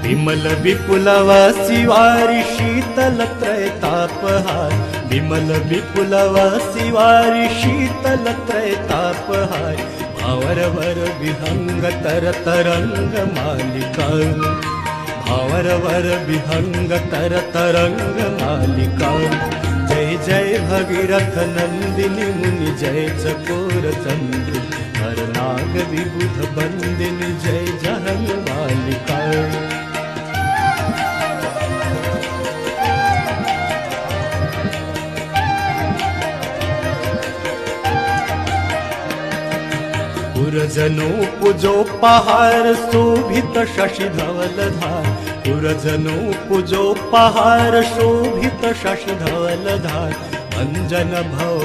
विमल विपुलवासी वारी शीतल त्रैतापहार, विमल विपुलवासी वारी शीतल त्रैतापहार, भावरवर विहंग तर तरंग मालिका, भावरवर विहंग तर तरंग मालिका। जय जय भगीरथ नंदिनी मुनि जय चकोर चंद्र, हर नाग विबुध बंदिनी जय जहन मालिका। पुरजनो पूजो पहार शोभित शशि धवल धार, पुरजनो पूजो पहार शोभित शशि धवल धार, अंजन भव